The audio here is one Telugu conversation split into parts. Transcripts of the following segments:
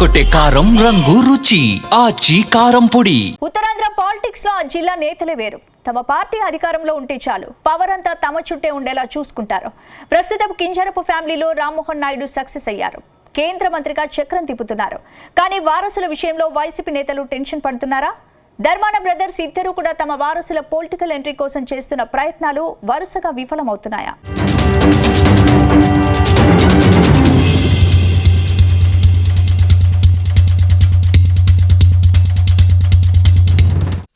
అదరగొట్టే కారం రంగు రుచి ఆచి కారం పొడి. ఉత్తరాంధ్ర పాలిటిక్స్ లో ఆ జిల్లా నేతలే వేరు. తమ పార్టీ అధికారంలో ఉంటే చాలు, పవర్ అంతా తమ చుట్టే ఉండేలా చూసుకుంటారు. ప్రస్తుతం కింజరపు ఫ్యామిలీలో రామ్మోహన్ నాయుడు సక్సెస్ అయ్యారు. కేంద్ర మంత్రిగా చక్రం తిప్పుతున్నారు. కానీ వారసుల విషయంలో వైసీపీ నేతలు టెన్షన్ పడుతున్నారా? ధర్మాన బ్రదర్స్ ఇద్దరు కూడా తమ వారసుల పొలిటికల్ ఎంట్రీ కోసం చేస్తున్న ప్రయత్నాలు వరుసగా విఫలమవుతున్నాయా?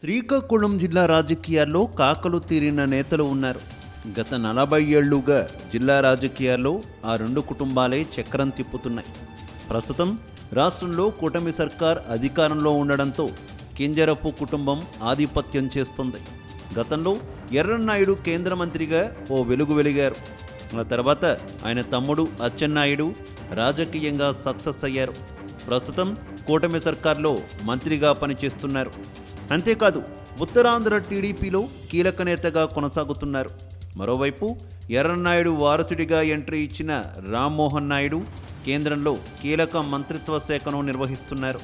శ్రీకాకుళం జిల్లా రాజకీయాల్లో కాకలు తీరిన నేతలు ఉన్నారు. గత 40 ఏళ్లుగా జిల్లా రాజకీయాల్లో ఆ రెండు కుటుంబాలే చక్రం తిప్పుతున్నాయి. ప్రస్తుతం రాష్ట్రంలో కూటమి సర్కార్ అధికారంలో ఉండడంతో కింజరపు కుటుంబం ఆధిపత్యం చేస్తుంది. గతంలో ఎర్రన్నాయుడు కేంద్ర మంత్రిగా ఓ వెలుగు వెలిగారు. ఆ తర్వాత ఆయన తమ్ముడు అచ్చెన్నాయుడు రాజకీయంగా సక్సెస్ అయ్యారు. ప్రస్తుతం కూటమి సర్కార్లో మంత్రిగా పనిచేస్తున్నారు. అంతేకాదు ఉత్తరాంధ్ర టీడీపీలో కీలక నేతగా కొనసాగుతున్నారు. మరోవైపు ఎర్రన్నాయుడు వారసుడిగా ఎంట్రీ ఇచ్చిన రామ్మోహన్ నాయుడు కేంద్రంలో కీలక మంత్రిత్వ శాఖను నిర్వహిస్తున్నారు.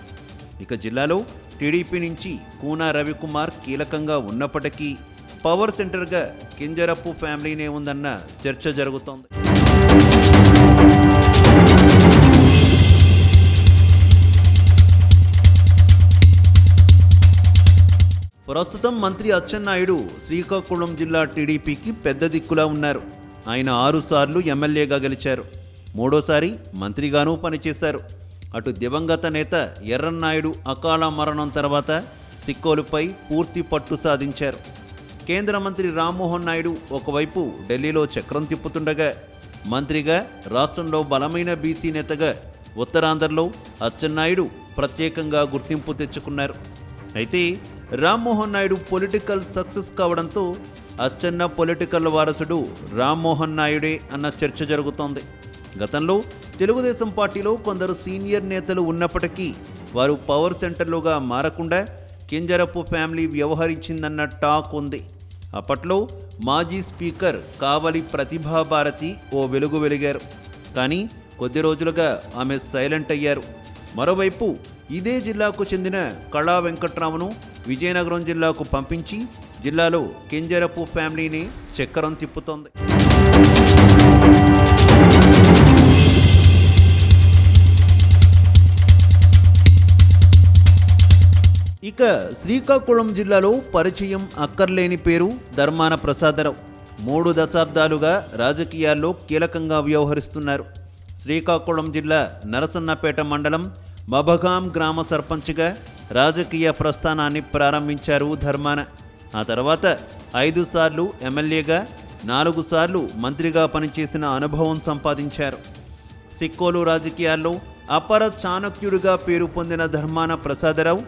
ఇక జిల్లాలో టీడీపీ నుంచి కూనా రవికుమార్ కీలకంగా ఉన్నప్పటికీ పవర్ సెంటర్గా కింజరపు ఫ్యామిలీనే ఉందన్న చర్చ జరుగుతోంది. ప్రస్తుతం మంత్రి అచ్చెన్నాయుడు శ్రీకాకుళం జిల్లా టీడీపీకి పెద్ద దిక్కులా ఉన్నారు. ఆయన 6 సార్లు ఎమ్మెల్యేగా గెలిచారు. 3వసారి మంత్రిగానూ పనిచేశారు. అటు దివంగత నేత ఎర్రన్నాయుడు అకాల మరణం తర్వాత సిక్కోలుపై పూర్తి పట్టు సాధించారు. కేంద్ర మంత్రి రామ్మోహన్ నాయుడు ఒకవైపు ఢిల్లీలో చక్రం తిప్పుతుండగా, మంత్రిగా రాష్ట్రంలో బలమైన బీసీ నేతగా ఉత్తరాంధ్రలో అచ్చెన్నాయుడు ప్రత్యేకంగా గుర్తింపు తెచ్చుకున్నారు. అయితే రామ్మోహన్ నాయుడు పొలిటికల్ సక్సెస్ కావడంతో అచ్చెన్న పొలిటికల్ వారసుడు రామ్మోహన్ నాయుడే అన్న చర్చ జరుగుతోంది. గతంలో తెలుగుదేశం పార్టీలో కొందరు సీనియర్ నేతలు ఉన్నప్పటికీ వారు పవర్ సెంటర్లుగా మారకుండా కింజరపు ఫ్యామిలీ వ్యవహరించిందన్న టాక్ ఉంది. అప్పట్లో మాజీ స్పీకర్ కావలి ప్రతిభాభారతి ఓ వెలుగు వెలిగారు. కానీ కొద్ది రోజులుగా ఆమె సైలెంట్ అయ్యారు. మరోవైపు ఇదే జిల్లాకు చెందిన కళా వెంకట్రావును విజయనగరం జిల్లాకు పంపించి జిల్లాలో కింజరపు ఫ్యామిలీని చక్రం తిప్పుతోంది. ఇక శ్రీకాకుళం జిల్లాలో పరిచయం అక్కర్లేని పేరు ధర్మాన ప్రసాదరావు. 3 దశాబ్దాలుగా రాజకీయాల్లో కీలకంగా వ్యవహరిస్తున్నారు. శ్రీకాకుళం జిల్లా నరసన్నపేట మండలం మబగాం గ్రామ సర్పంచ్గా రాజకీయ ప్రస్థానాన్ని ప్రారంభించారు ధర్మాన. ఆ తర్వాత 5 సార్లు ఎమ్మెల్యేగా, 4 సార్లు మంత్రిగా పనిచేసిన అనుభవం సంపాదించారు. సిక్కోలు రాజకీయాల్లో అపర చాణక్యుడిగా పేరు పొందిన ధర్మాన ప్రసాదరావు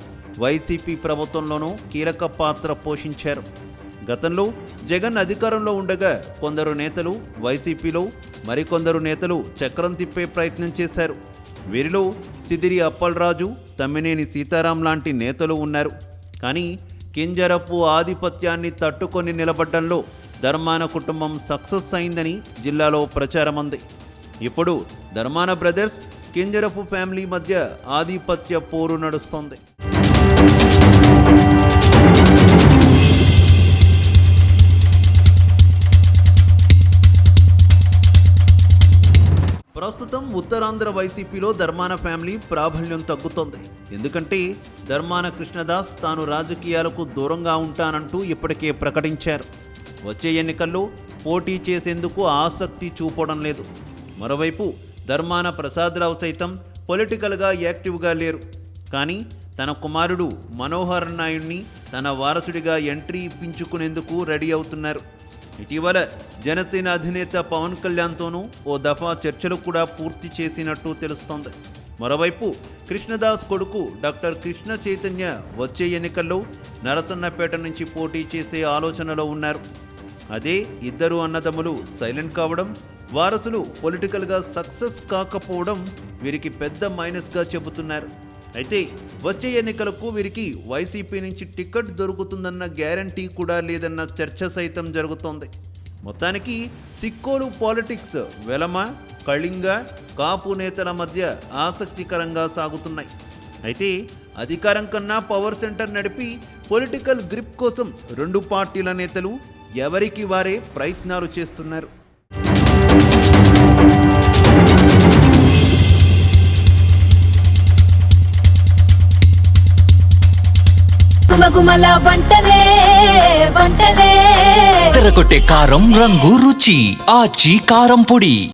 వైసీపీ ప్రభుత్వంలోనూ కీలక పాత్ర పోషించారు. గతంలో జగన్ అధికారంలో ఉండగా కొందరు నేతలు వైసీపీలో, మరికొందరు నేతలు చక్రం తిప్పే ప్రయత్నం చేశారు. వీరిలో సిదిరి అప్పలరాజు, తమ్మినేని సీతారాం లాంటి నేతలు ఉన్నారు. కానీ కింజరపు ఆధిపత్యాన్ని తట్టుకొని నిలబడ్డంలో ధర్మాన కుటుంబం సక్సెస్ అయిందని జిల్లాలో ప్రచారం ఉంది. ఇప్పుడు ధర్మాన బ్రదర్స్, కింజరపు ఫ్యామిలీ మధ్య ఆధిపత్య పోరు నడుస్తోంది. ప్రస్తుతం ఉత్తరాంధ్ర వైసీపీలో ధర్మాన ఫ్యామిలీ ప్రాబల్యం తగ్గుతోంది. ఎందుకంటే ధర్మాన కృష్ణదాస్ తాను రాజకీయాలకు దూరంగా ఉంటానంటూ ఇప్పటికే ప్రకటించారు. వచ్చే ఎన్నికల్లో పోటీ చేసేందుకు ఆసక్తి చూపడం లేదు. మరోవైపు ధర్మాన ప్రసాదరావు సైతం పొలిటికల్గా యాక్టివ్గా లేరు. కానీ తన కుమారుడు మనోహర్ నాయుడిని తన వారసుడిగా ఎంట్రీ ఇప్పించుకునేందుకు రెడీ అవుతున్నారు. ఇటీవల జనసేన అధినేత పవన్ కళ్యాణ్తోనూ ఓ దఫా చర్చలు కూడా పూర్తి చేసినట్టు తెలుస్తోంది. మరోవైపు కృష్ణదాస్ కొడుకు డాక్టర్ కృష్ణ చైతన్య వచ్చే ఎన్నికల్లో నరసన్నపేట నుంచి పోటీ చేసే ఆలోచనలో ఉన్నారు. అదే ఇద్దరు అన్నదమ్ములు సైలెంట్ కావడం, వారసులు పొలిటికల్గా సక్సెస్ కాకపోవడం వీరికి పెద్ద మైనస్గా చెబుతున్నారు. అయితే వచ్చే ఎన్నికలకు వీరికి వైసీపీ నుంచి టికెట్ దొరుకుతుందన్న గ్యారంటీ కూడా లేదన్న చర్చ సైతం జరుగుతోంది. మొత్తానికి సిక్కోలు పాలిటిక్స్ వెలమ, కళింగ, కాపు నేతల మధ్య ఆసక్తికరంగా సాగుతున్నాయి. అయితే అధికారం కన్నా పవర్ సెంటర్ నడిపి పొలిటికల్ గ్రిప్ కోసం రెండు పార్టీల నేతలు ఎవరికి వారే ప్రయత్నాలు చేస్తున్నారు. గుమగుమల వంటలే వంటలే తెరకొట్టే కారం రంగు రుచి ఆచి కారం పొడి.